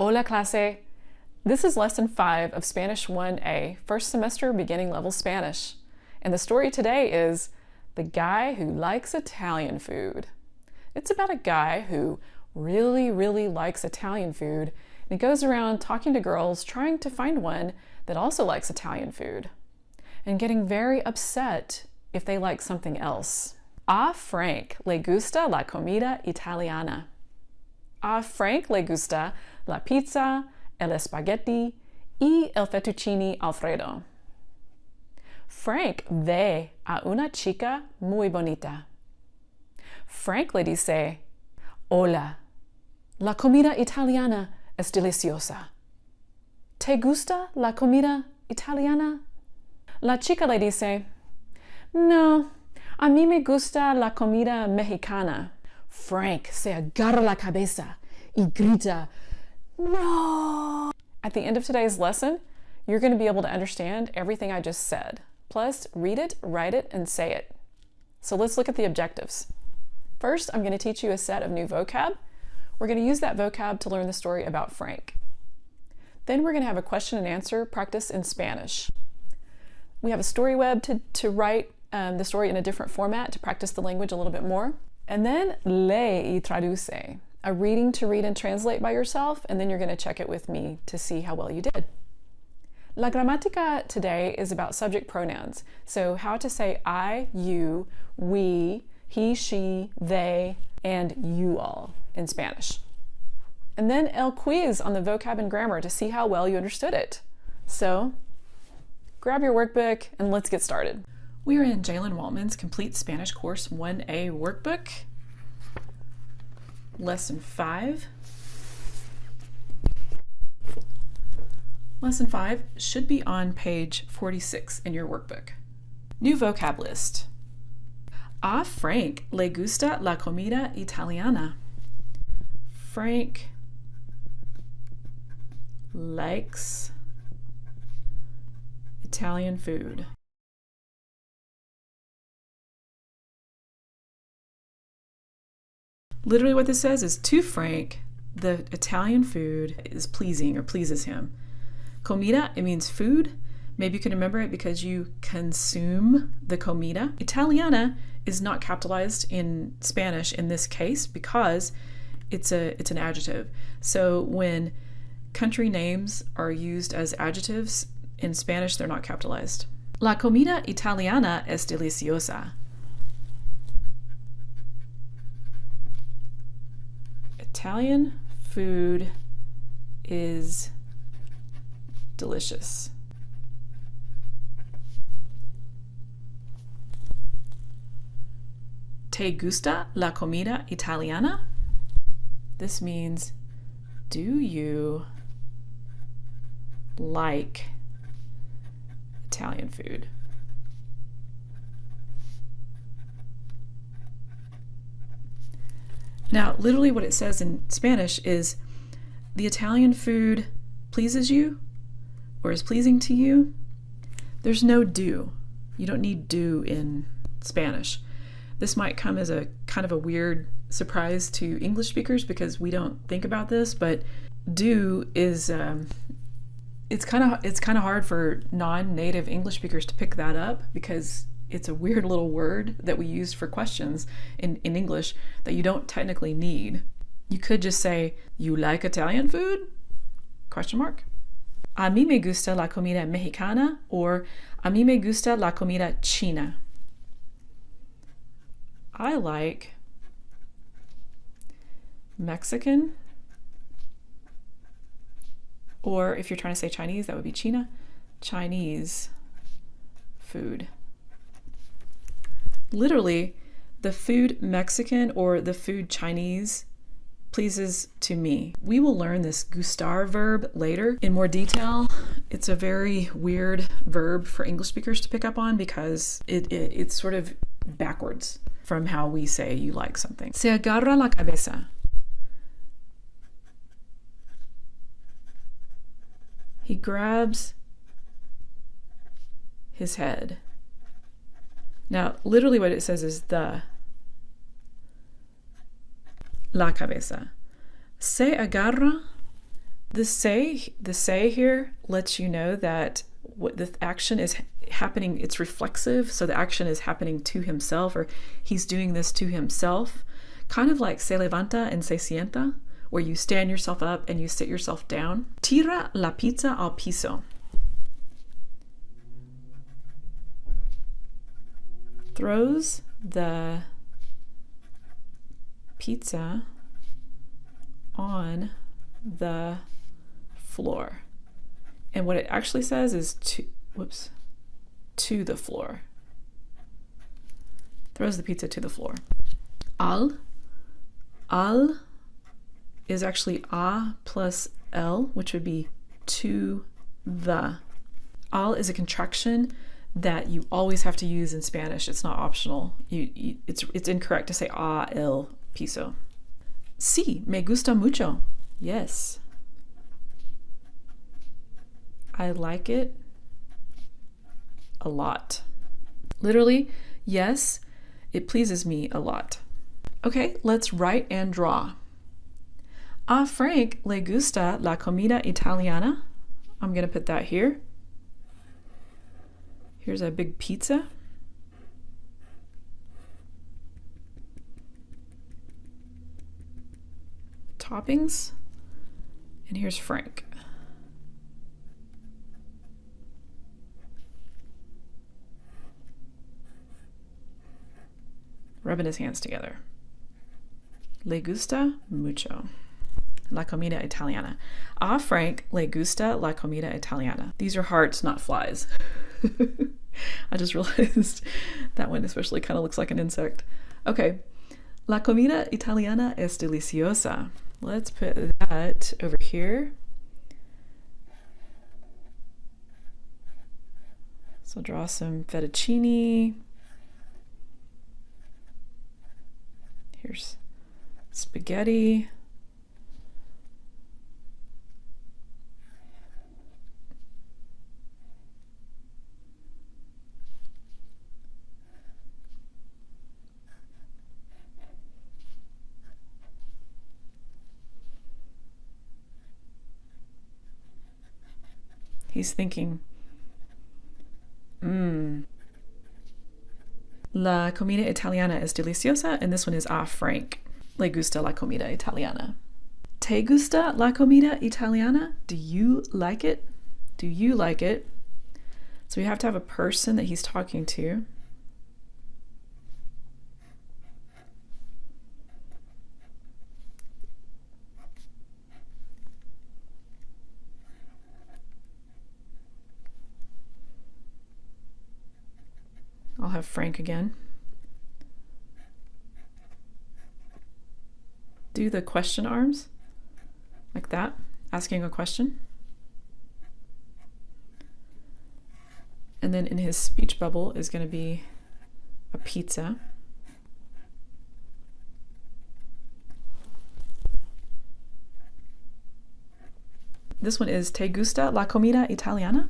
Hola clase! This is lesson 5 of Spanish 1A, first semester beginning level Spanish. And the story today is The Guy Who Likes Italian Food. It's about a guy who really likes Italian food, and he goes around talking to girls trying to find one that also likes Italian food, and getting very upset if they like something else. A Frank le gusta la comida italiana. A Frank le gusta la pizza, el espagueti y el fettuccine alfredo. Frank ve a una chica muy bonita. Frank le dice, hola, la comida italiana es deliciosa. ¿Te gusta la comida italiana? La chica le dice, no, a mí me gusta la comida mexicana. Frank se agarra la cabeza y grita, no! At the end of today's lesson, you're going to be able to understand everything I just said. Plus, read it, write it, and say it. So let's look at the objectives. First, I'm going to teach you a set of new vocab. We're going to use that vocab to learn the story about Frank. Then we're going to have a question and answer practice in Spanish. We have a story web to write the story in a different format to practice the language a little bit more. And then lee y traduce, a reading to read and translate by yourself, and then you're going to check it with me to see how well you did. La gramática today is about subject pronouns, so how to say I, you, we, he, she, they, and you all in Spanish. And then el quiz on the vocab and grammar to see how well you understood it. So grab your workbook and let's get started. We are in Jalen Waltman's Complete Spanish Course 1A workbook, Lesson 5. Lesson 5 should be on page 46 in your workbook. New vocab list. A Frank le gusta la comida italiana. Frank likes Italian food. Literally what this says is, to Frank, the Italian food is pleasing or pleases him. Comida, it means food. Maybe you can remember it because you consume the comida. Italiana is not capitalized in Spanish in this case because it's an adjective. So when country names are used as adjectives in Spanish, they're not capitalized. La comida italiana es deliciosa. Italian food is delicious. ¿Te gusta la comida italiana? This means, do you like Italian food? Now, literally what it says in Spanish is, the Italian food pleases you or is pleasing to you. There's no do. You don't need do in Spanish. This might come as a kind of a weird surprise to English speakers because we don't think about this, but do is, it's kind of hard for non-native English speakers to pick that up because it's a weird little word that we use for questions in English that you don't technically need. You could just say, you like Italian food? Question mark. A mí me gusta la comida mexicana, or a mí me gusta la comida china. I like Mexican, or if you're trying to say Chinese, that would be China, Chinese food. Literally, the food Mexican or the food Chinese pleases to me. We will learn this gustar verb later in more detail. It's a very weird verb for English speakers to pick up on because it's sort of backwards from how we say you like something. Se agarra la cabeza. He grabs his head. Now, literally what it says is la cabeza. Se agarra The say here lets you know that what the action is happening, it's reflexive, so the action is happening to himself, or he's doing this to himself. Kind of like se levanta and se sienta, where you stand yourself up and you sit yourself down. Tira la pizza al piso. Throws the pizza on the floor. And what it actually says is to the floor. Throws the pizza to the floor. Al is actually a plus l, which would be to the. Al is a contraction that you always have to use in Spanish. It's not optional. It's incorrect to say a el piso. Sí, me gusta mucho. Yes. I like it a lot. Literally, yes, it pleases me a lot. Okay, let's write and draw. A Frank le gusta la comida italiana. I'm going to put that here. Here's a big pizza. Toppings. And here's Frank. Rubbing his hands together. Le gusta mucho la comida italiana. A Frank le gusta la comida italiana. These are hearts, not flies. I just realized that one especially kind of looks like an insect. Okay. La comida italiana es deliciosa. Let's put that over here. So draw some fettuccine. Here's spaghetti. He's thinking, La comida italiana es deliciosa, and this one is a Frank. Le gusta la comida italiana. Te gusta la comida italiana? Do you like it? Do you like it? So we have to have a person that he's talking to. I'll have Frank again. Do the question arms like that, asking a question. And then in his speech bubble is going to be a pizza. This one is Te gusta la comida italiana?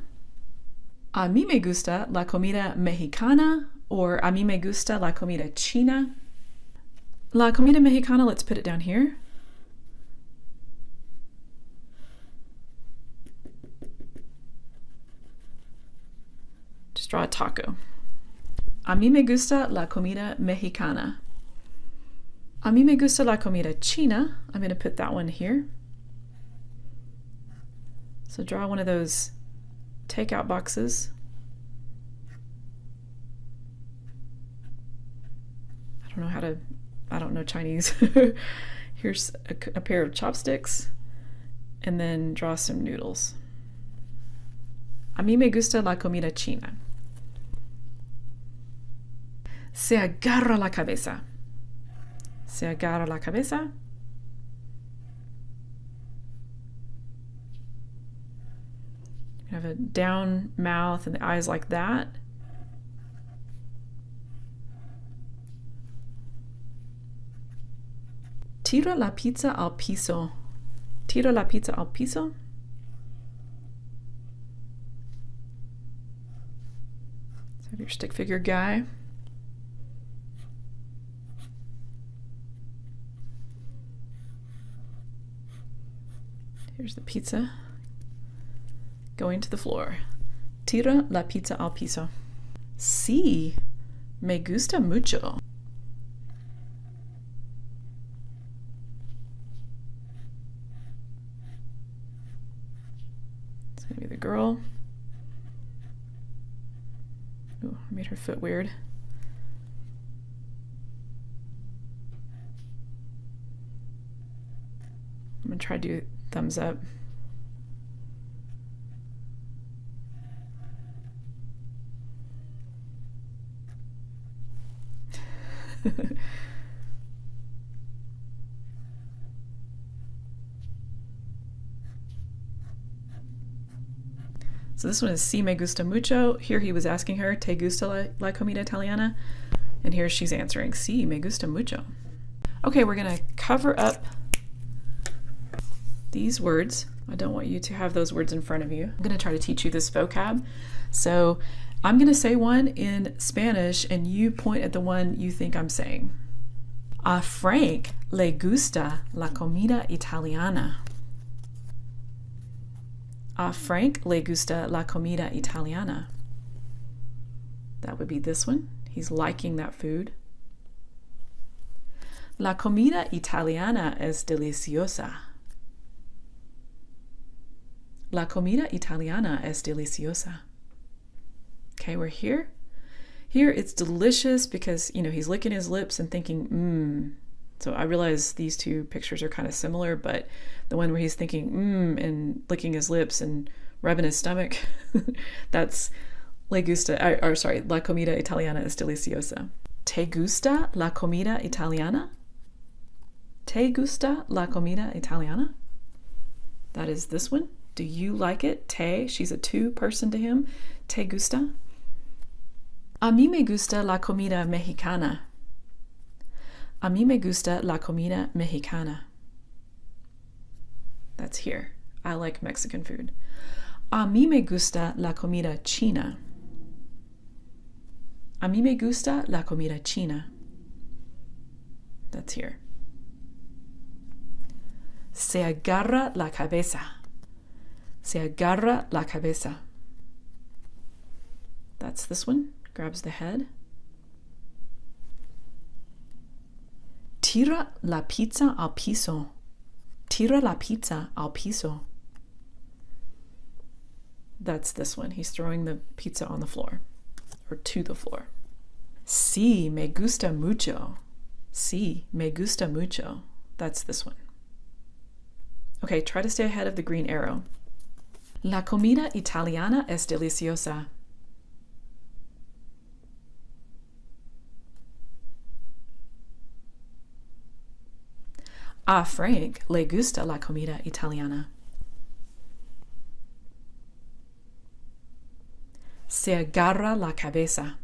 A mí me gusta la comida mexicana, or a mí me gusta la comida china. La comida mexicana, let's put it down here. Just draw a taco. A mí me gusta la comida mexicana. A mí me gusta la comida china. I'm going to put that one here. So draw one of those takeout boxes. I don't know Chinese. Here's a pair of chopsticks, and then draw some noodles. A mí me gusta la comida china. Se agarra la cabeza. Se agarra la cabeza. You have a down mouth and the eyes like that. Tira la pizza al piso. Tira la pizza al piso. So have your stick figure guy. Here's the pizza going to the floor. Tira la pizza al piso. Sí, me gusta mucho. It's gonna be the girl. Ooh, I made her foot weird. I'm gonna try to do thumbs up. So this one is Si me gusta mucho. Here he was asking her, ¿Te gusta la comida italiana? And here she's answering, Si me gusta mucho. Okay, we're gonna cover up these words. I don't want you to have those words in front of you. I'm gonna try to teach you this vocab. So I'm gonna say one in Spanish and you point at the one you think I'm saying. A Frank le gusta la comida italiana. A Frank le gusta la comida italiana. That would be this one. He's liking that food. La comida italiana es deliciosa. La comida italiana es deliciosa. Okay, we're here. Here it's delicious because, you know, he's licking his lips and thinking, mmm. So I realize these two pictures are kind of similar, but the one where he's thinking, mmm, and licking his lips and rubbing his stomach, that's le gusta, or sorry, la comida italiana es deliciosa. ¿Te gusta la comida italiana? ¿Te gusta la comida italiana? That is this one. Do you like it? Te, she's a two person to him. ¿Te gusta? A mí me gusta la comida mexicana. A mí me gusta la comida mexicana. That's here. I like Mexican food. A mí me gusta la comida china. A mí me gusta la comida china. That's here. Se agarra la cabeza. Se agarra la cabeza. That's this one. Grabs the head. Tira la pizza al piso. Tira la pizza al piso. That's this one. He's throwing the pizza on the floor, or to the floor. Sí, me gusta mucho. Sí, me gusta mucho. That's this one. Okay, try to stay ahead of the green arrow. La comida italiana es deliciosa. A Frank le gusta la comida italiana. Se agarra la cabeza.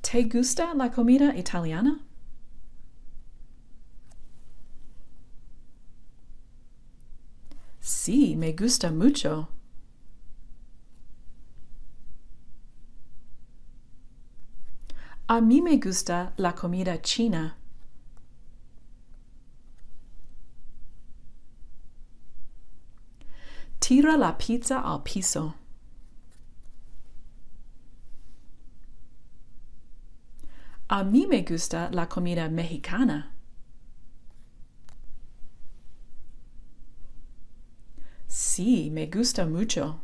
¿Te gusta la comida italiana? Sí, me gusta mucho. A mí me gusta la comida china. Tira la pizza al piso. A mí me gusta la comida mexicana. Sí, me gusta mucho.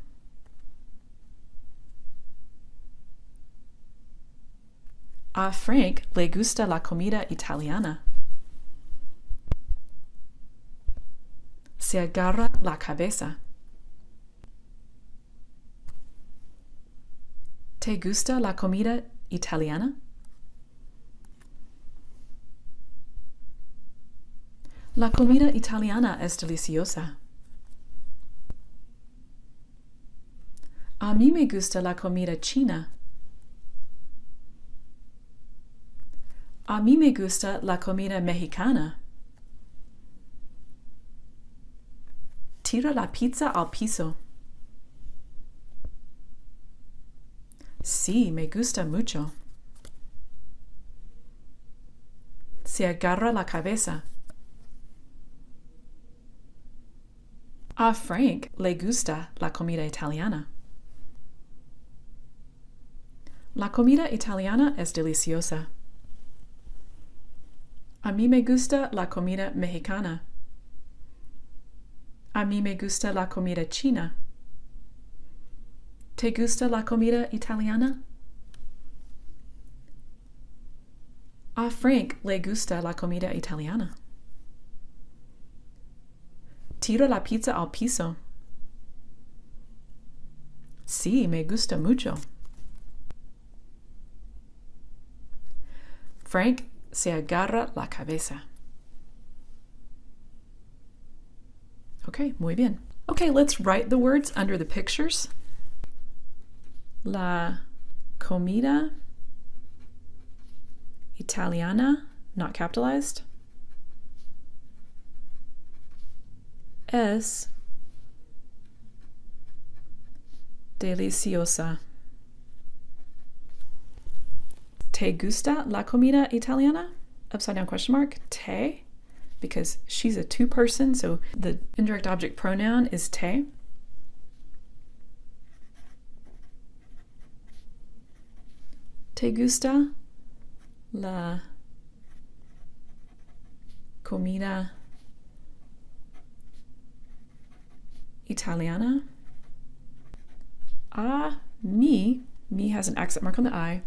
A Frank le gusta la comida italiana. Se agarra la cabeza. ¿Te gusta la comida italiana? La comida italiana es deliciosa. A mí me gusta la comida china. A mí me gusta la comida mexicana. Tira la pizza al piso. Sí, me gusta mucho. Se agarra la cabeza. A Frank le gusta la comida italiana. La comida italiana es deliciosa. A mí me gusta la comida mexicana. A mí me gusta la comida china. ¿Te gusta la comida italiana? A Frank le gusta la comida italiana. Tira la pizza al piso. Sí, me gusta mucho. Frank se agarra la cabeza. Okay, muy bien. Okay, let's write the words under the pictures. La comida italiana, not capitalized, es deliciosa. ¿Te gusta la comida italiana? Upside down question mark. Te, because she's a two-person, so the indirect object pronoun is te. ¿Te gusta la comida italiana? A mí has an accent mark on the I.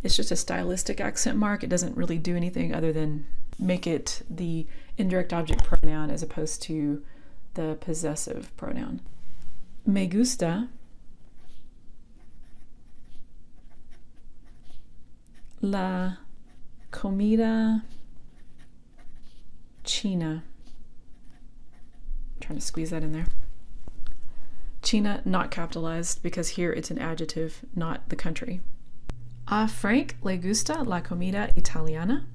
It's just a stylistic accent mark. It doesn't really do anything other than make it the indirect object pronoun as opposed to the possessive pronoun. Me gusta la comida china. I'm trying to squeeze that in there. China, not capitalized because here it's an adjective, not the country. A Frank le gusta la comida italiana.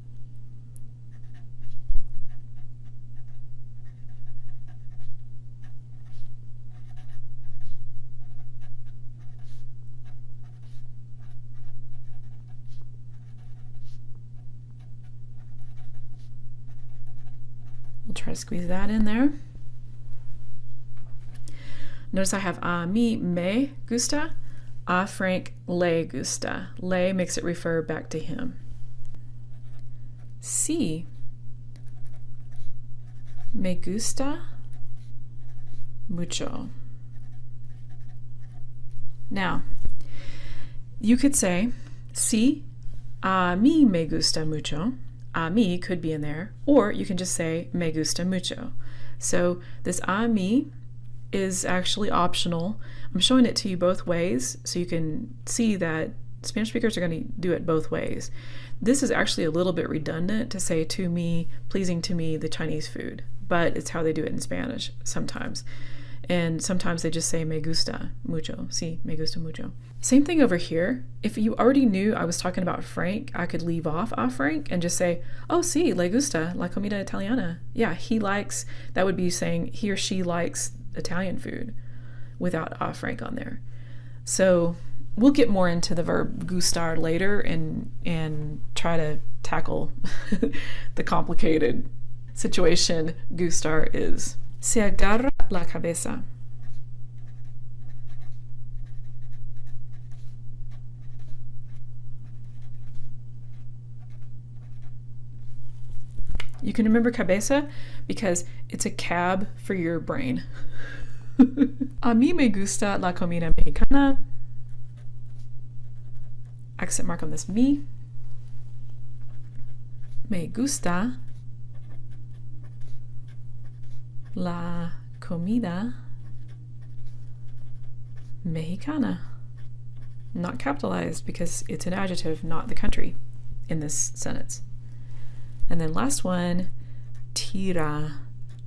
We'll try to squeeze that in there. Notice I have a mí me gusta, a Frank le gusta. Le makes it refer back to him. Sí me gusta mucho. Now, you could say, sí, a mí me gusta mucho. A mí could be in there, or you can just say me gusta mucho. So this a mí is actually optional. I'm showing it to you both ways so you can see that Spanish speakers are going to do it both ways. This is actually a little bit redundant to say to me, pleasing to me, the Chinese food, but it's how they do it in Spanish sometimes. And sometimes they just say me gusta mucho. Sí, me gusta mucho. Same thing over here. If you already knew I was talking about Frank, I could leave off a Frank and just say, oh, sí, le gusta la comida italiana. Yeah, he likes, that would be saying he or she likes Italian food without a Frank on there. So we'll get more into the verb gustar later and try to tackle the complicated situation gustar is. Se agarra la cabeza. You can remember cabeza because it's a cab for your brain. A mí me gusta la comida mexicana. Accent mark on this mí. Me gusta la comida mexicana. Not capitalized because it's an adjective, not the country in this sentence. And then last one, tira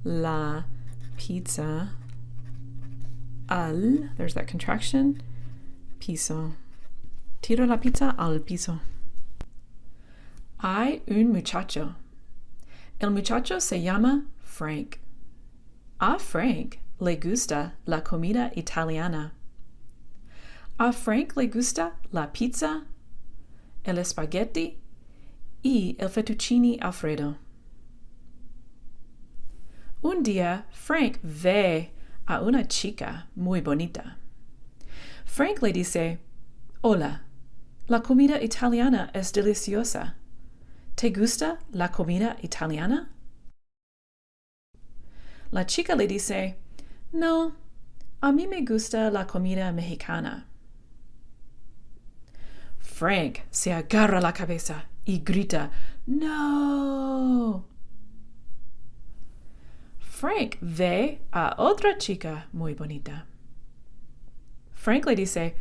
la pizza al, there's that contraction, piso. Tira la pizza al piso. Hay un muchacho. El muchacho se llama Frank. A Frank le gusta la comida italiana. A Frank le gusta la pizza, el espagueti y el fettuccine Alfredo. Un día, Frank ve a una chica muy bonita. Frank le dice, Hola, la comida italiana es deliciosa. ¿Te gusta la comida italiana? La chica le dice, No, a mí me gusta la comida mexicana. Frank se agarra la cabeza y grita, No. Frank ve a otra chica muy bonita. Frank le dice,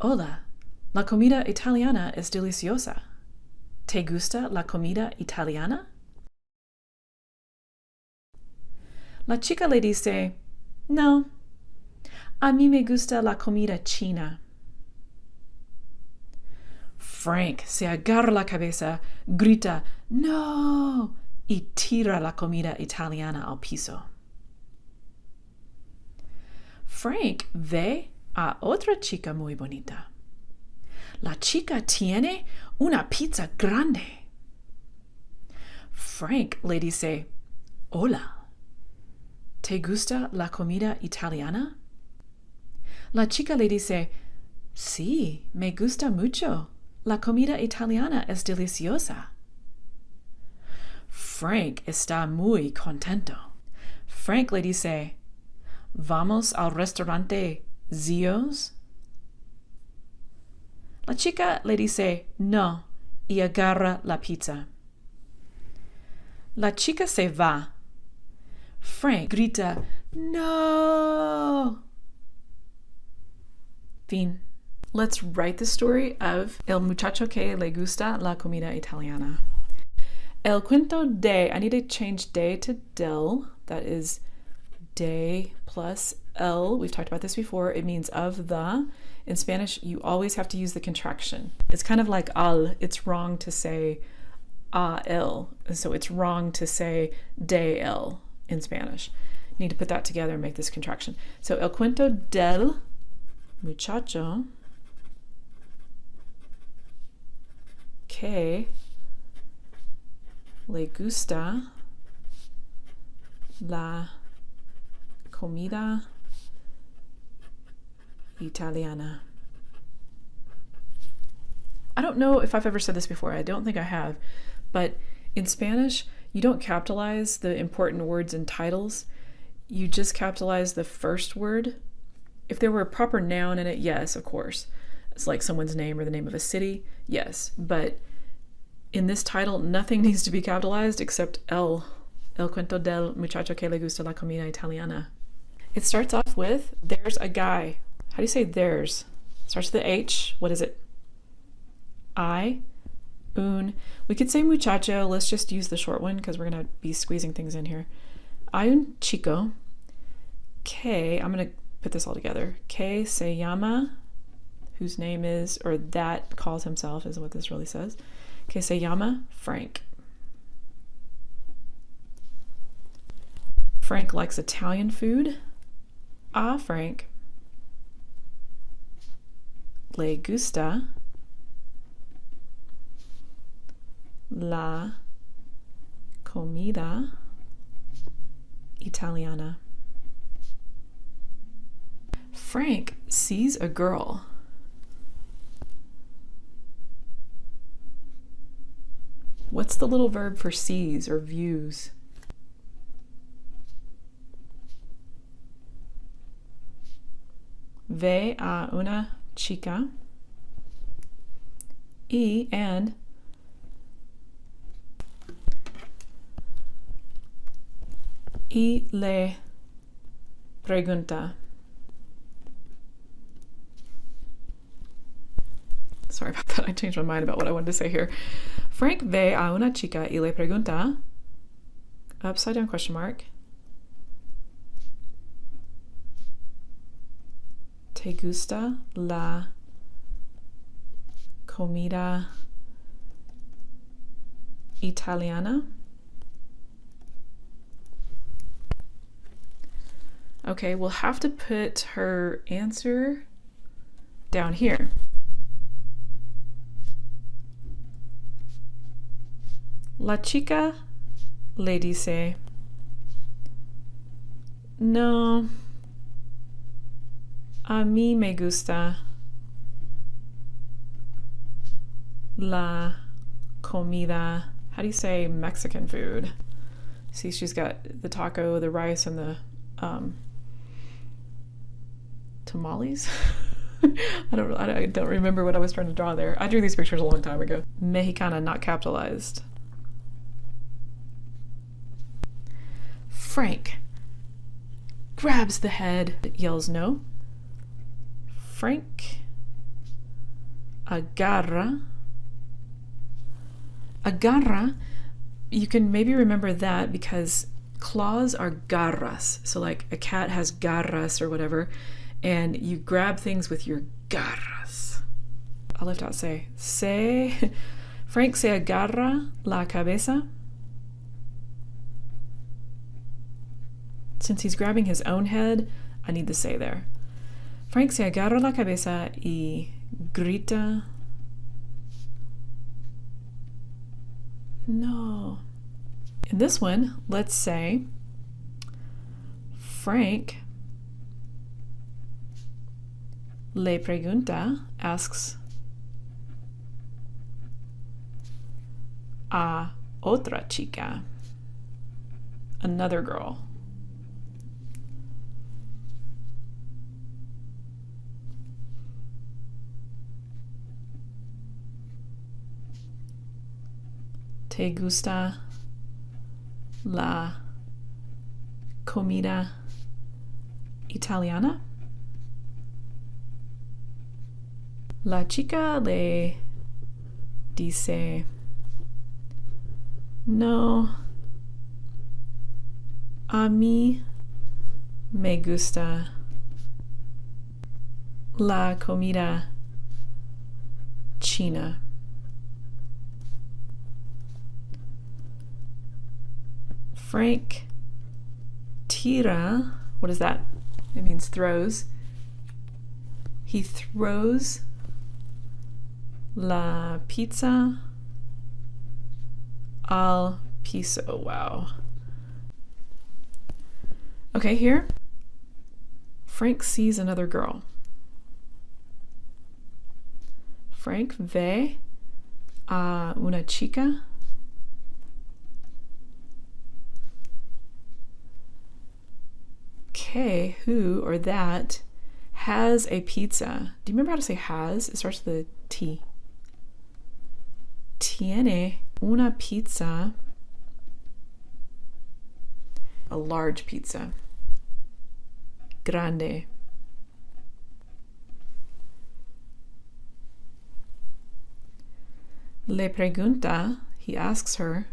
Hola, la comida italiana es deliciosa. ¿Te gusta la comida italiana? La chica le dice, No, a mí me gusta la comida china. Frank se agarra la cabeza, grita, No, y tira la comida italiana al piso. Frank ve a otra chica muy bonita. La chica tiene una pizza grande. Frank le dice, Hola, ¿te gusta la comida italiana? La chica le dice, Sí, me gusta mucho. La comida italiana es deliciosa. Frank está muy contento. Frank le dice, ¿Vamos al restaurante Zio's? La chica le dice, No, y agarra la pizza. La chica se va. Frank grita, No! Fin. Let's write the story of El muchacho que le gusta la comida italiana. El cuento de, I need to change de to del. That is de plus el. We've talked about this before. It means of the. In Spanish, you always have to use the contraction. It's kind of like al. It's wrong to say a el. So it's wrong to say de el in Spanish. You need to put that together and make this contraction. So el cuento del muchacho que le gusta la comida italiana. I don't know if I've ever said this before. I don't think I have. But in Spanish, you don't capitalize the important words in titles. You just capitalize the first word. If there were a proper noun in it, yes, of course. It's like someone's name or the name of a city, yes. But in this title, nothing needs to be capitalized except el cuento del muchacho que le gusta la comida italiana. It starts off with, there's a guy. How do you say there's? Starts with the H. What is it? I, un. We could say muchacho. Let's just use the short one because we're going to be squeezing things in here. Hay un chico que, I'm going to put this all together. Que se llama, whose name is, or that calls himself is what this really says. Que se llama Frank. Frank likes Italian food. A Frank le gusta la comida italiana. Frank sees a girl. What's the little verb for sees or views? Ve a una chica and le pregunta. Sorry about that. I changed my mind about what I wanted to say here. Frank ve a una chica y le pregunta, upside down question mark, ¿Te gusta la comida italiana? Okay, we'll have to put her answer down here. La chica le dice, no, a mí me gusta la comida. How do you say Mexican food? See, she's got the taco, the rice, and the tamales. I don't remember what I was trying to draw there. I drew these pictures a long time ago. Mexicana, not capitalized. Frank grabs the head, yells no. Frank agarra. Agarra, you can maybe remember that because claws are garras. So like a cat has garras or whatever, and you grab things with your garras. I left out say. Frank se agarra la cabeza. Since he's grabbing his own head, I need the say there. Frank se agarra la cabeza y grita. No. In this one, let's say Frank le pregunta, asks a otra chica, another girl. ¿Te gusta la comida italiana? La chica le dice, no, a mí me gusta la comida china. Frank tira, what is that? It means throws. He throws la pizza al piso. Wow. Okay, here, Frank sees another girl. Frank ve a una chica que, who, or that, has a pizza. Do you remember how to say has? It starts with a T. Tiene una pizza. A large pizza. Grande. Le pregunta, he asks her,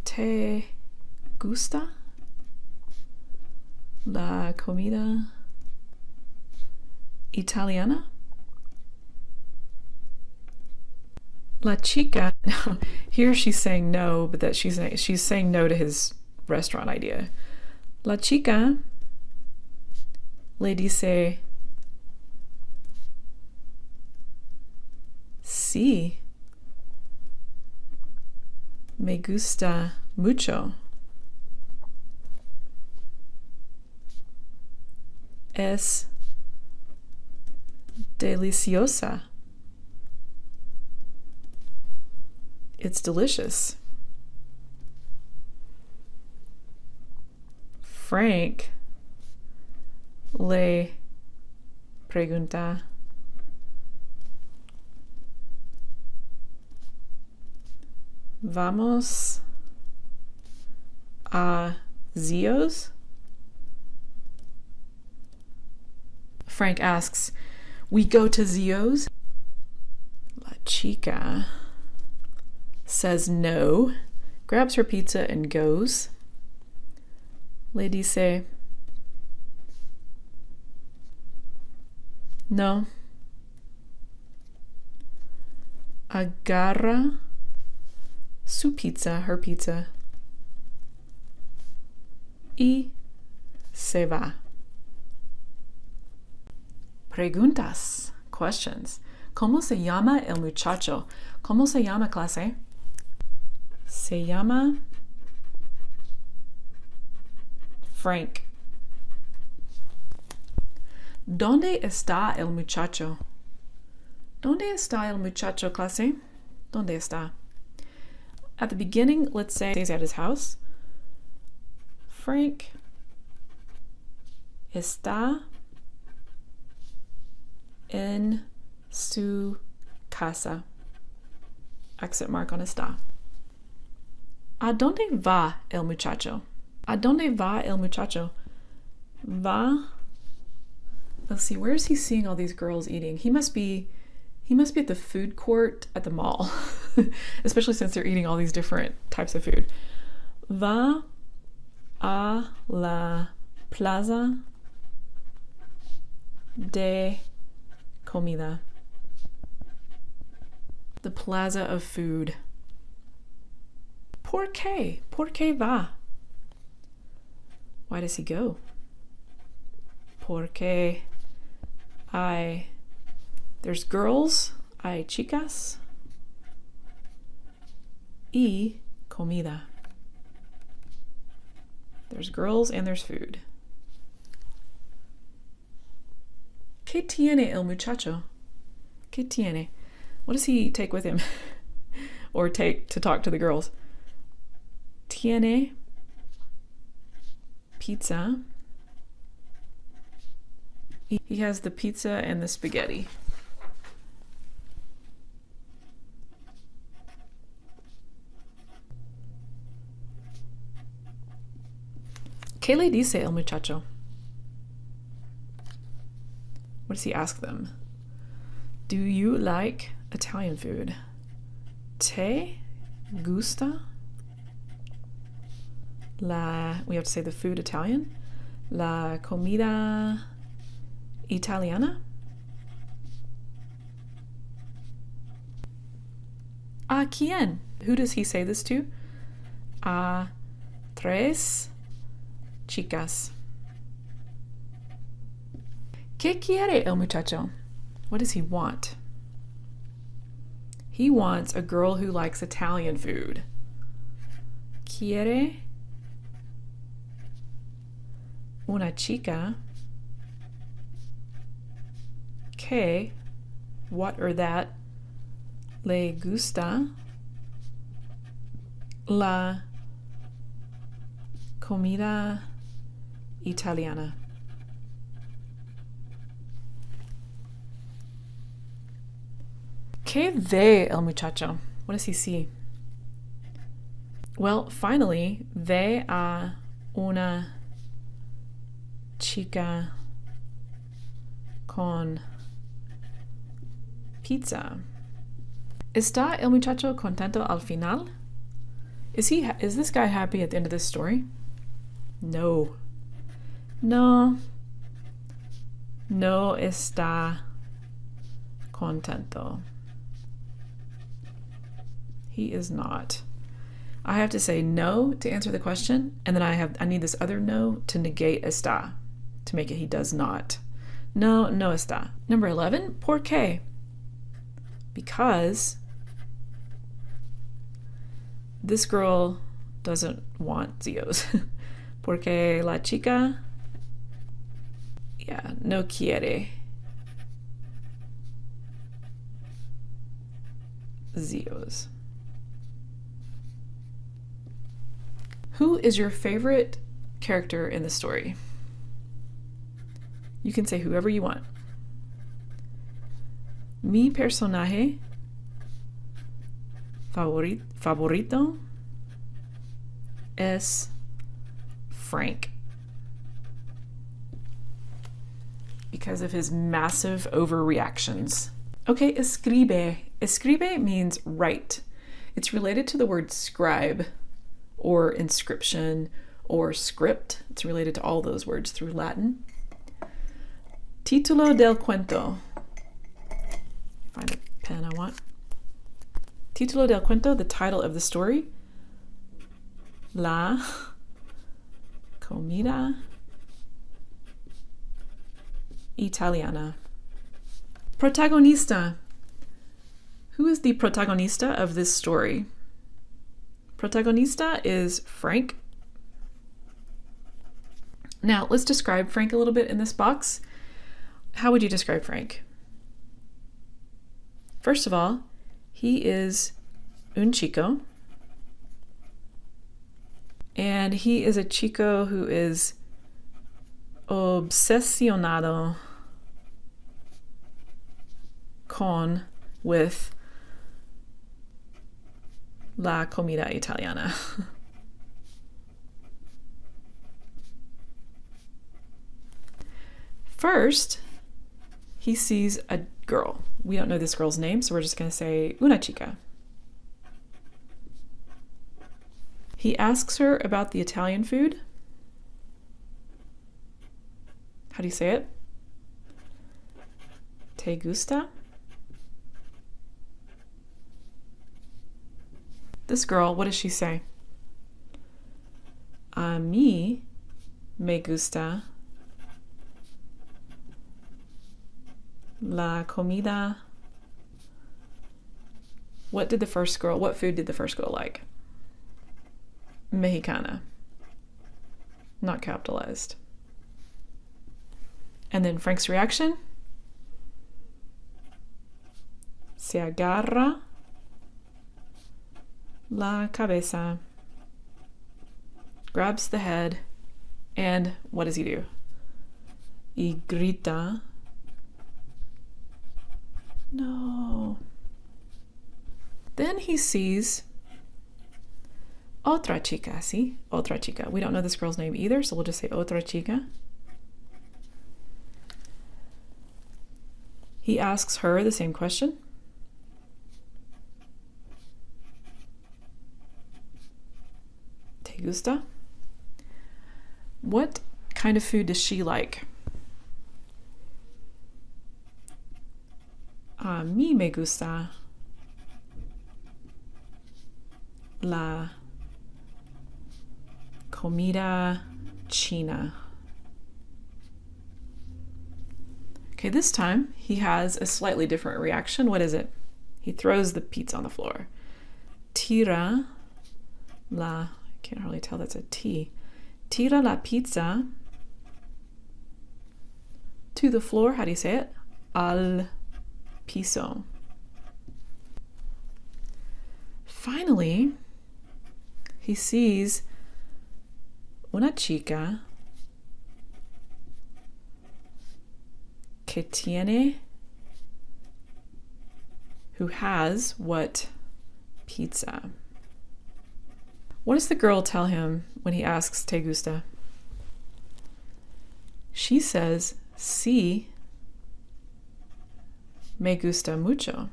¿te gusta la comida italiana? La chica, here she's saying no, but that she's saying no to his restaurant idea. La chica le dice, sí, me gusta mucho. Es deliciosa. It's delicious. Frank le pregunta, ¿vamos a Zio's? Frank asks, we go to Zio's? La chica says no, grabs her pizza and goes. Le dice, no. Agarra su pizza, her pizza, y se va. Preguntas, questions. ¿Cómo se llama el muchacho? ¿Cómo se llama, clase? Se llama Frank. ¿Dónde está el muchacho? ¿Dónde está el muchacho, clase? ¿Dónde está? At the beginning, let's say he's at his house. Frank está en su casa. Accent mark on está. ¿A dónde va el muchacho? ¿A dónde va el muchacho? Va. Let's see, where is he seeing all these girls eating? He must be at the food court at the mall, especially since they're eating all these different types of food. Va a la plaza de comida. The plaza of food. ¿Por qué? ¿Por qué va? Why does he go? Porque there's girls, hay chicas, y comida. There's girls and there's food. ¿Qué tiene el muchacho? ¿Qué tiene? What does he take with him? Or take to talk to the girls? Tiene pizza. He has the pizza and the spaghetti. ¿Qué le dice el muchacho? What does he ask them? Do you like Italian food? ¿Te gusta we have to say the food Italian? La comida italiana? ¿A quién? Who does he say this to? A tres chicas. ¿Qué quiere el muchacho? What does he want? He wants a girl who likes Italian food. Quiere una chica que, what or that, le gusta la comida italiana. ¿Qué ve el muchacho? What does he see? Well, finally, ve a una chica con pizza. ¿Está el muchacho contento al final? Is this guy happy at the end of this story? No. No está contento. He is not. I have to say no to answer the question, and then I need this other no to negate está, to make it he does not. No está. Number 11, ¿por qué? Because this girl doesn't want Zios. Porque la chica, no quiere Zios. Who is your favorite character in the story? You can say whoever you want. Mi personaje favorito es Frank, because of his massive overreactions. Okay, escribe. Escribe means write. It's related to the word scribe or inscription or script. It's related to all those words through Latin. Título del cuento. Find a pen I want. Título del cuento, the title of the story. La comida italiana. Protagonista. Who is the protagonista of this story? Protagonista is Frank. Now, let's describe Frank a little bit in this box. How would you describe Frank? First of all, he is un chico. And he is a chico who is obsesionado with la comida italiana. First, he sees a girl. We don't know this girl's name, so we're just going to say una chica. He asks her about the Italian food. How do you say it? Te gusta? This girl, what does she say? A mí me gusta la comida. What food did the first girl like? Mexicana. Not capitalized. And then Frank's reaction? Se agarra la cabeza. Grabs the head. And what does he do? Y grita. No. Then he sees otra chica, ¿sí? Otra chica. We don't know this girl's name either, so we'll just say otra chica. He asks her the same question. ¿Te gusta? What kind of food does she like? A mí me gusta la comida china. Okay, this time he has a slightly different reaction. What is it? He throws the pizza on the floor. Tira la, I can't hardly tell that's a T. Tira la pizza to the floor. How do you say it? Al piso. Finally, he sees una chica que tiene, who has what? Pizza. What does the girl tell him when he asks te gusta? She says, sí, me gusta mucho.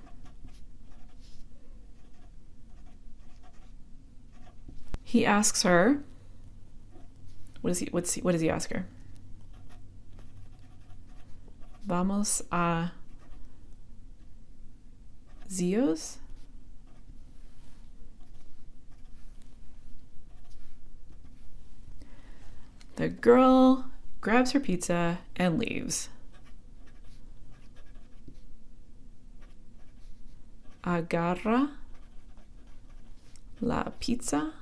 He asks her, what does he ask her? Vamos a Zio's? The girl grabs her pizza and leaves. Agarra la pizza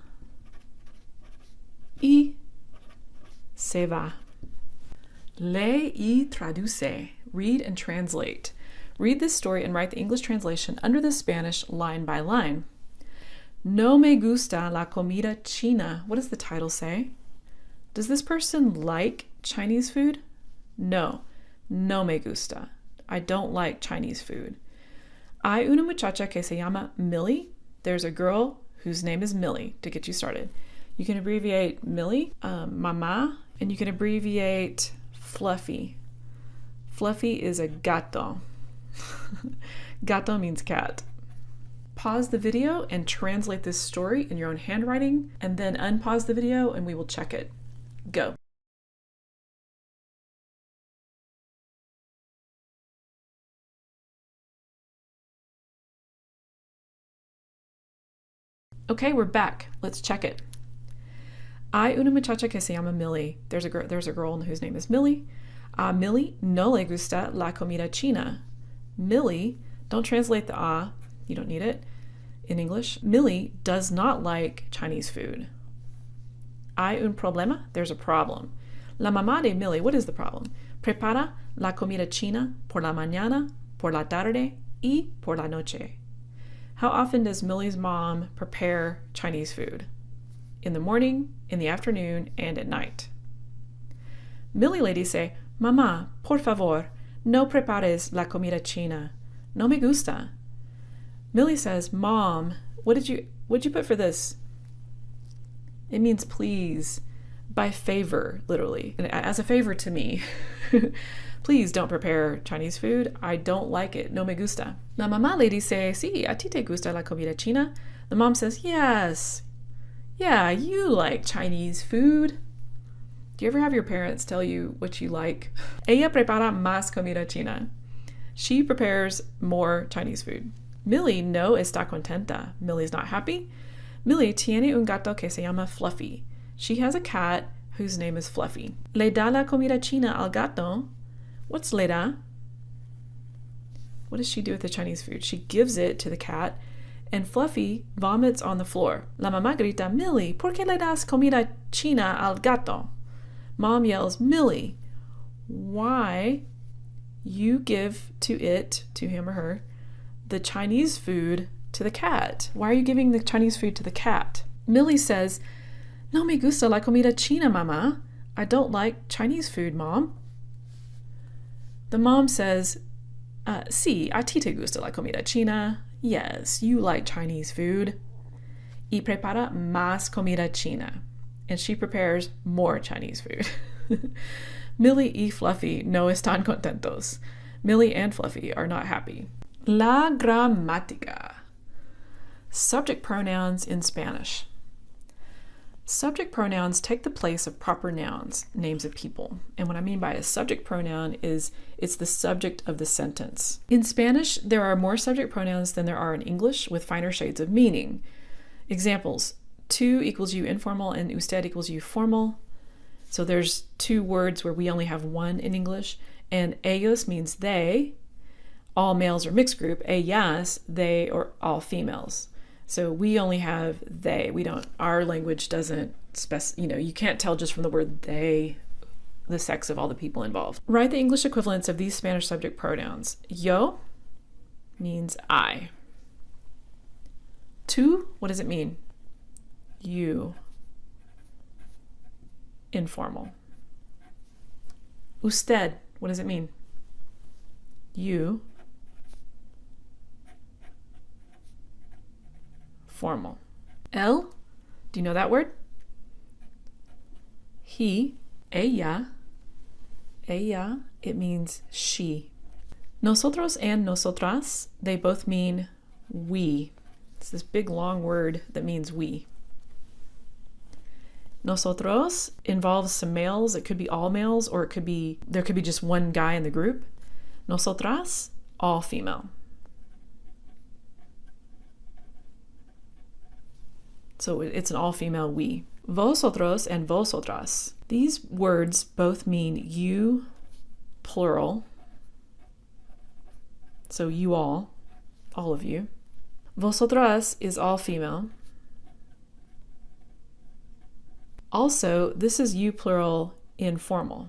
y se va. Lee y traduce. Read and translate. Read this story and write the English translation under the Spanish line by line. No me gusta la comida china. What does the title say? Does this person like Chinese food? No. No me gusta. I don't like Chinese food. Hay una muchacha que se llama Millie. There's a girl whose name is Millie, to get you started. You can abbreviate Millie, Mama, and you can abbreviate Fluffy. Fluffy is a gato. Gato means cat. Pause the video and translate this story in your own handwriting, and then unpause the video and we will check it. Go. Okay, we're back. Let's check it. Hay una muchacha que se llama Millie. There's a girl whose name is Millie. A Millie no le gusta la comida china. Millie, don't translate the a. You don't need it in English. Millie does not like Chinese food. Hay un problema? There's a problem. La mamá de Millie, what is the problem? Prepara la comida china por la mañana, por la tarde, y por la noche. How often does Millie's mom prepare Chinese food? In the morning, in the afternoon, and at night. Millie lady say, Mamá, por favor, no prepares la comida china. No me gusta. Millie says, Mom, what'd you put for this? It means please, by favor, literally, as a favor to me. Please don't prepare Chinese food. I don't like it. No me gusta. La mamá lady say, sí, a ti te gusta la comida china. The mom says, yes. Yeah, you like Chinese food. Do you ever have your parents tell you what you like? Ella prepara más comida china. She prepares more Chinese food. Millie no está contenta. Millie's not happy. Millie tiene un gato que se llama Fluffy. She has a cat whose name is Fluffy. Le da la comida china al gato. What's le da? What does she do with the Chinese food? She gives it to the cat, and Fluffy vomits on the floor. La mamá grita, Millie, ¿por qué le das comida china al gato? Mom yells, Millie, why you give to him or her, the Chinese food to the cat? Why are you giving the Chinese food to the cat? Millie says, no me gusta la comida china, mamá. I don't like Chinese food, Mom. The mom says, sí, a ti te gusta la comida china. Yes, you like Chinese food. Y prepara más comida china. And she prepares more Chinese food. Millie y Fluffy no están contentos. Millie and Fluffy are not happy. La gramática. Subject pronouns in Spanish. Subject pronouns take the place of proper nouns, names of people. And what I mean by a subject pronoun is it's the subject of the sentence. In Spanish, there are more subject pronouns than there are in English, with finer shades of meaning. Examples, tú equals you informal and usted equals you formal. So there's two words where we only have one in English. And ellos means they, all males or mixed group. Ellas, they, or all females. So we only have they. Our language doesn't you can't tell just from the word they the sex of all the people involved. Write the English equivalents of these Spanish subject pronouns. Yo means I. Tú, what does it mean? You. Informal. Usted, what does it mean? You. Formal. Él, do you know that word? He, ella, it means she. Nosotros and nosotras, they both mean we. It's this big long word that means we. Nosotros involves some males. It could be all males, or there could be just one guy in the group. Nosotras, all female. So it's an all-female we. Vosotros and vosotras. These words both mean you, plural. So you all of you. Vosotras is all female. Also, this is you, plural, informal.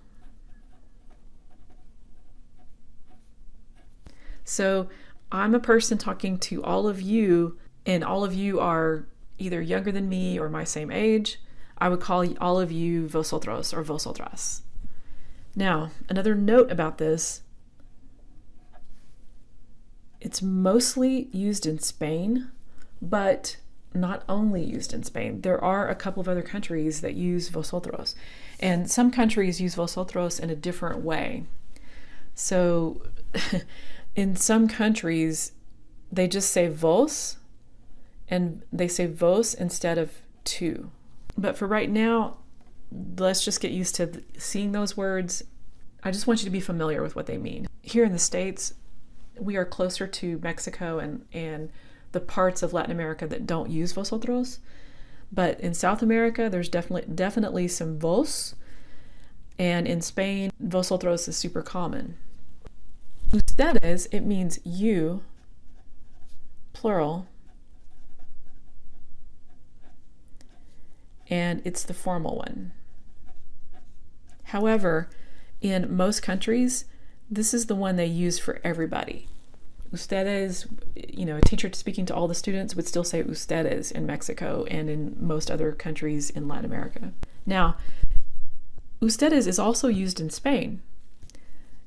So I'm a person talking to all of you, and all of you are either younger than me or my same age. I would call all of you vosotros or vosotras. Now, another note about this, it's mostly used in Spain, but not only used in Spain. There are a couple of other countries that use vosotros, and some countries use vosotros in a different way. So in some countries, they just say vos, and they say vos instead of tu. But for right now, let's just get used to seeing those words. I just want you to be familiar with what they mean. Here in the States, we are closer to Mexico and the parts of Latin America that don't use vosotros. But in South America, there's definitely some vos. And in Spain, vosotros is super common. Ustedes, it means you, plural, and it's the formal one. However, in most countries, this is the one they use for everybody. Ustedes, a teacher speaking to all the students would still say ustedes in Mexico and in most other countries in Latin America. Now, ustedes is also used in Spain.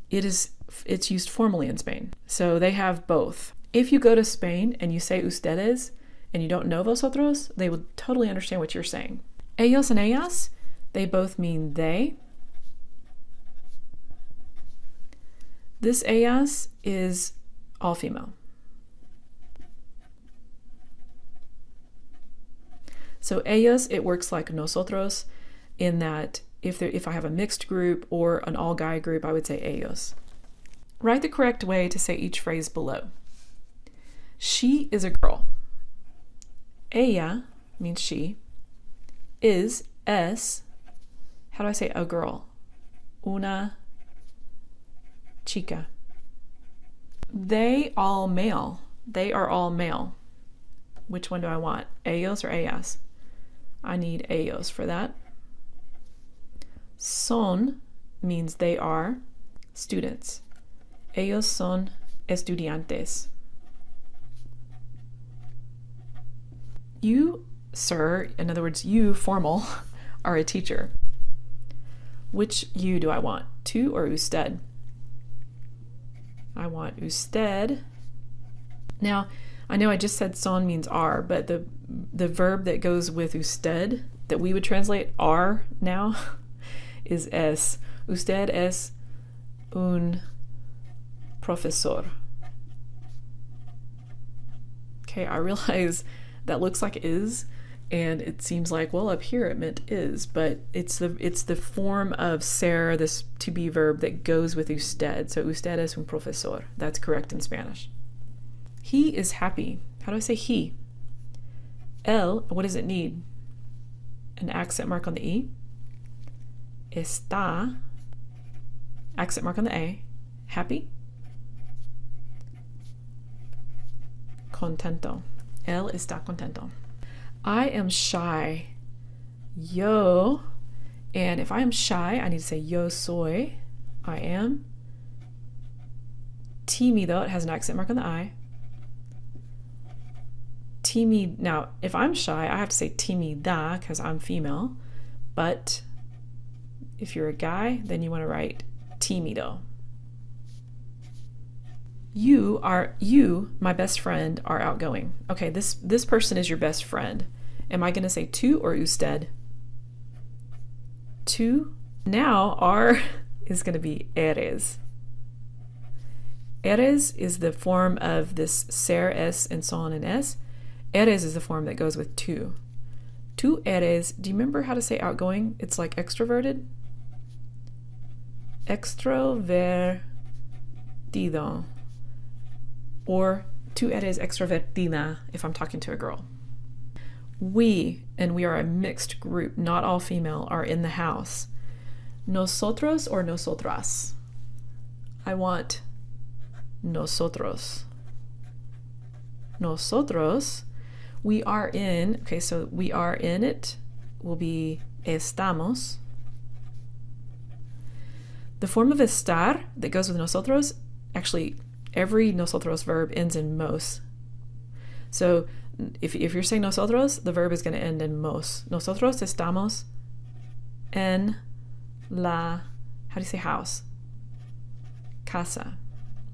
It's used formally in Spain. So they have both. If you go to Spain and you say ustedes and you don't know vosotros, they will totally understand what you're saying. Ellos and ellas, they both mean they. This ellas is all female. So ellos, it works like nosotros in that if I have a mixed group or an all-guy group, I would say ellos. Write the correct way to say each phrase below. She is a girl. Ella means she. Es, how do I say a girl? Una chica. They all male. They are all male. Which one do I want? Ellos or ellas? I need ellos for that. Son means they are students. Ellos son estudiantes. You, sir, in other words, you, formal, are a teacher. Which you do I want? Tu or usted? I want usted. Now, I know I just said son means are, but the verb that goes with usted, that we would translate are now, is es. Usted es un profesor. Okay, I realize that looks like is, and it seems like, well, up here it meant is, but it's the form of ser, this to be verb that goes with usted. So usted es un profesor. That's correct in Spanish. He is happy. How do I say he? El, what does it need? An accent mark on the E. Está, accent mark on the A. Happy. Contento. Él está contento. I am shy. Yo. And if I am shy, I need to say yo soy. I am. Tímido, it has an accent mark on the I. Now, if I'm shy, I have to say tímida because I'm female. But if you're a guy, then you want to write tímido. You, my best friend, are outgoing. Okay, this person is your best friend. Am I going to say tu or usted? Tu. Now, are is going to be eres. Eres is the form of this ser, es, and son, and es. Eres is the form that goes with tu. Tu eres. Do you remember how to say outgoing? It's like extroverted. Extrovertido. Or tu eres extrovertida if I'm talking to a girl. We, and we are a mixed group, not all female, are in the house. Nosotros or nosotras? I want nosotros. Nosotros. We are in, okay, so we are in it will be estamos. The form of estar that goes with nosotros, actually, every nosotros verb ends in mos. So if you're saying nosotros, the verb is going to end in mos. Nosotros estamos en la, how do you say house? Casa.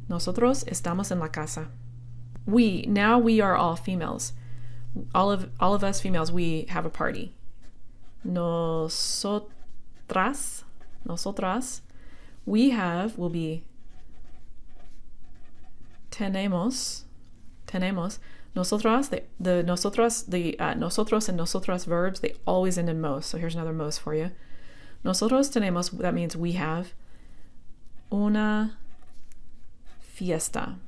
Nosotros estamos en la casa. Now we are all females. All of us females, we have a party. Nosotras, we have will be tenemos. Nosotras, the nosotros and nosotras verbs, they always end in mos. So here's another mos for you. Nosotros tenemos, that means we have una fiesta.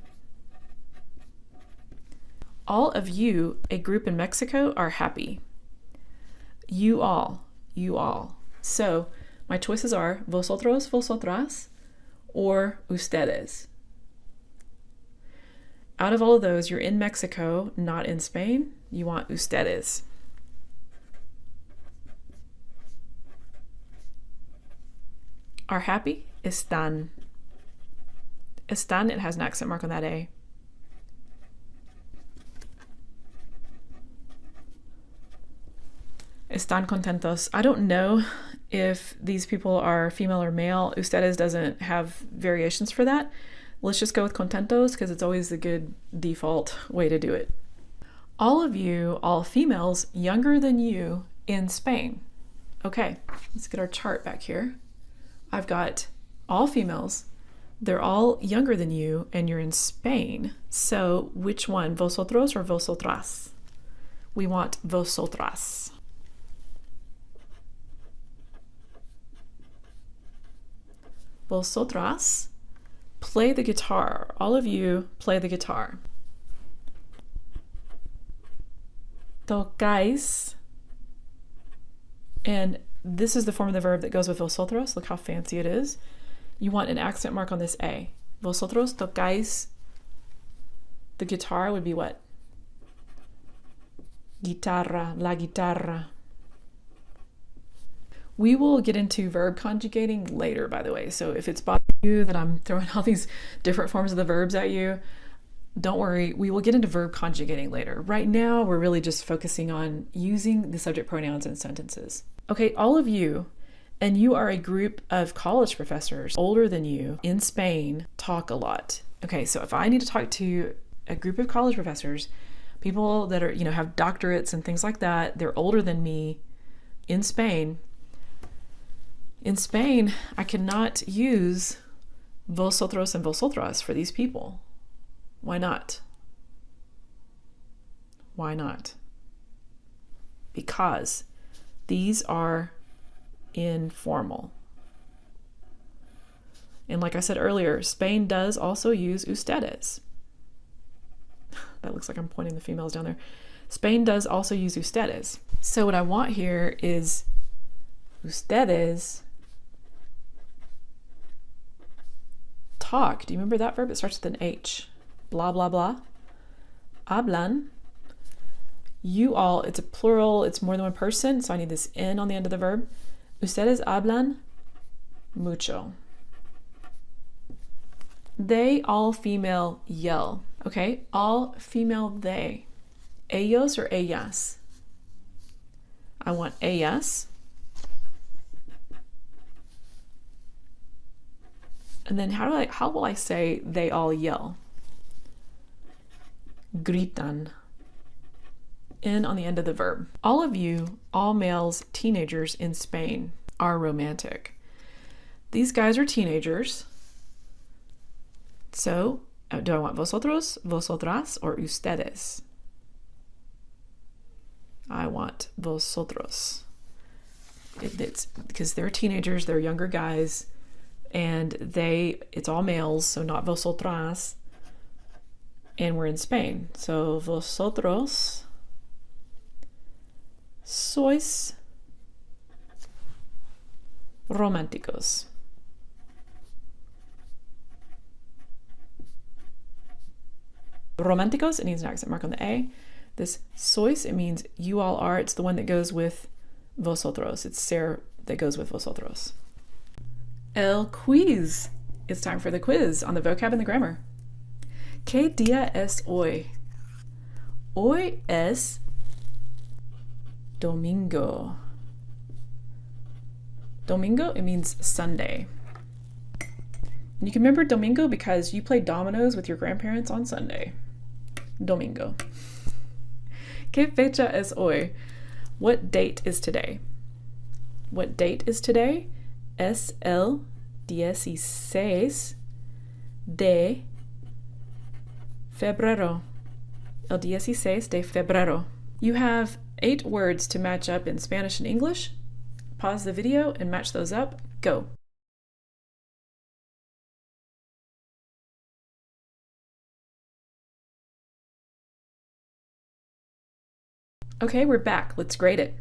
All of you, a group in Mexico, are happy. You all. So my choices are vosotros, vosotras, or ustedes. Out of all of those, you're in Mexico, not in Spain. You want ustedes. Are happy? Están. Están, it has an accent mark on that A. Están contentos. I don't know if these people are female or male. Ustedes doesn't have variations for that. Let's just go with contentos because it's always a good default way to do it. All of you, all females younger than you in Spain. Okay, let's get our chart back here. I've got all females. They're all younger than you and you're in Spain. So which one, vosotros or vosotras? We want vosotras. Vosotras, play the guitar. All of you play the guitar. Tocáis, and this is the form of the verb that goes with vosotros. Look how fancy it is. You want an accent mark on this A. Vosotros tocáis. The guitar would be what? Guitarra, la guitarra. We will get into verb conjugating later, by the way. So if it's bothering you that I'm throwing all these different forms of the verbs at you, don't worry, we will get into verb conjugating later. Right now, we're really just focusing on using the subject pronouns in sentences. Okay, all of you, and you are a group of college professors older than you in Spain, talk a lot. Okay, so if I need to talk to a group of college professors, people that are, have doctorates and things like that, they're older than me in Spain. In Spain, I cannot use vosotros and vosotras for these people. Why not? Why not? Because these are informal. And like I said earlier, Spain does also use ustedes. That looks like I'm pointing the females down there. Spain does also use ustedes. So what I want here is ustedes talk. Do you remember that verb? It starts with an H. Blah, blah, blah. Hablan. You all, it's a plural, it's more than one person, so I need this N on the end of the verb. Ustedes hablan mucho. They, all female, yell. Okay, all female they. Ellos or ellas? I want ellas. And then how will I say they all yell? Gritan. N on the end of the verb. All of you, all males, teenagers in Spain are romantic. These guys are teenagers. So, do I want vosotros, vosotras, or ustedes? I want vosotros. It's because they're teenagers, they're younger guys, and it's all males, so not vosotras, and we're in Spain. So vosotros sois románticos. Románticos, it needs an accent mark on the A. This sois, it means you all are. It's the one that goes with vosotros. It's ser that goes with vosotros. El quiz. It's time for the quiz on the vocab and the grammar. ¿Qué día es hoy? Hoy es domingo. Domingo, it means Sunday. And you can remember domingo because you played dominoes with your grandparents on Sunday. Domingo. ¿Qué fecha es hoy? What date is today? What date is today? Es el 16 de febrero. El 16 de febrero. You have 8 words to match up in Spanish and English. Pause the video and match those up. Go. Okay, we're back. Let's grade it.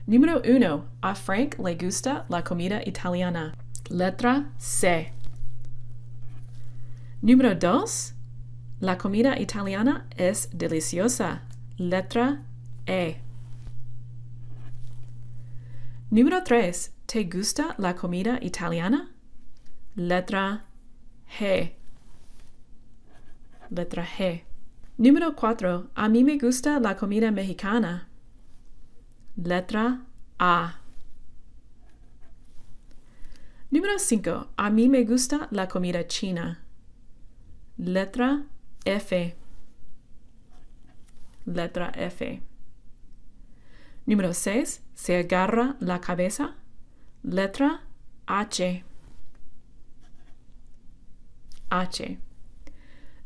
Número 1. A Frank le gusta la comida italiana. Letra C. Número 2. La comida italiana es deliciosa. Letra E. Número 3. ¿Te gusta la comida italiana? Letra G. Letra G. Número 4. A mí me gusta la comida mexicana. Letra A. Número 5. A mí me gusta la comida china. Letra F. Letra F. Número 6. Se agarra la cabeza. Letra H. H.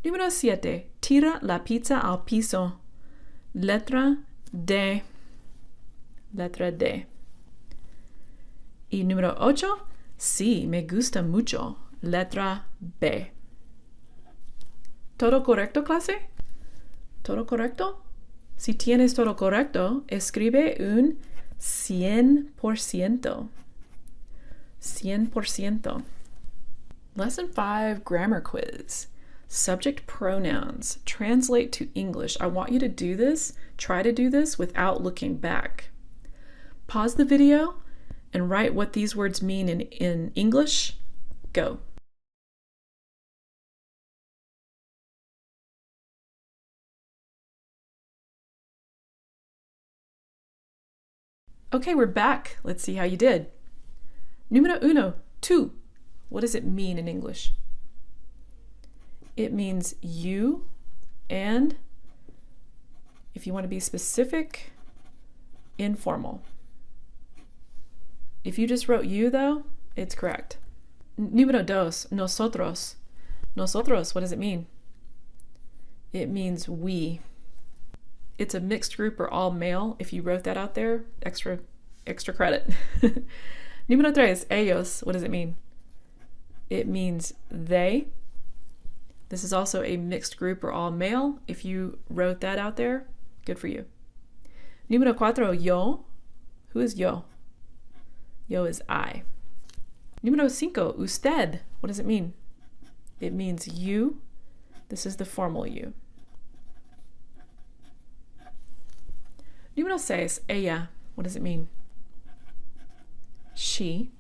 Número 7. Tira la pizza al piso. Letra D. Letra D. Y número 8. Sí, me gusta mucho. Letra B. ¿Todo correcto, clase? ¿Todo correcto? Si tienes todo correcto, escribe un 100%. 100%. Lesson 5 Grammar Quiz. Subject pronouns. Translate to English. I want you to do this. Try to do this without looking back. Pause the video and write what these words mean in English. Go. Okay, we're back. Let's see how you did. Número 1, tú. What does it mean in English? It means you, and if you want to be specific, informal. If you just wrote you, though, it's correct. Número 2, nosotros. Nosotros, what does it mean? It means we. It's a mixed group or all male. If you wrote that out there, extra credit. Número 3, ellos. What does it mean? It means they. This is also a mixed group or all male. If you wrote that out there, good for you. Número 4, yo. Who is yo? Yo is I. Número 5, usted. What does it mean? It means you. This is the formal you. Número 6, ella. What does it mean? She.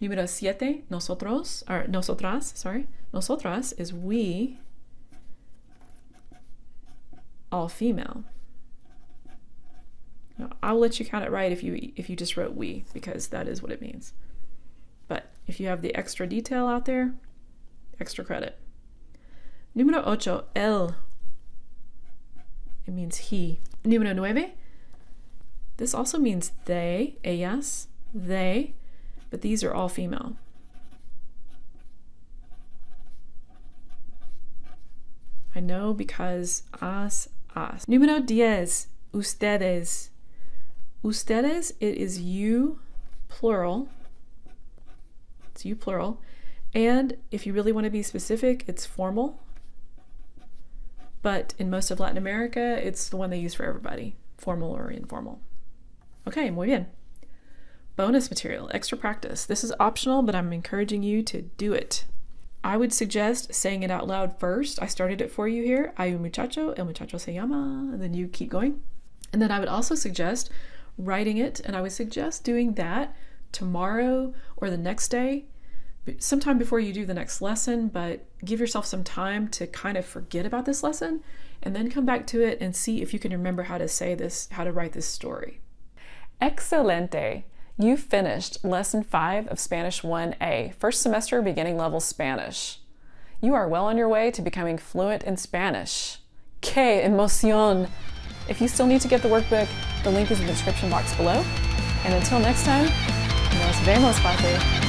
Número 7, nosotros, or nosotras, sorry. Nosotras is we, all female. Now, I'll let you count it right if you just wrote we, because that is what it means. But if you have the extra detail out there, extra credit. Número 8, él. It means he. Número 9. This also means they, ellas, they, but these are all female. I know because as. Número 10, ustedes. Ustedes, it is you, plural. It's you, plural. And if you really want to be specific, it's formal. But in most of Latin America, it's the one they use for everybody, formal or informal. Okay, muy bien. Bonus material, extra practice. This is optional, but I'm encouraging you to do it. I would suggest saying it out loud first. I started it for you here. Hay un muchacho, el muchacho se llama, and then you keep going. And then I would also suggest writing it, and I would suggest doing that tomorrow or the next day, sometime before you do the next lesson, but give yourself some time to kind of forget about this lesson and then come back to it and see if you can remember how to say this, how to write this story. Excelente! You finished Lesson 5 of Spanish 1A, first semester beginning level Spanish. You are well on your way to becoming fluent in Spanish. ¡Qué emoción! If you still need to get the workbook, the link is in the description box below. And until next time, nos vemos, clase.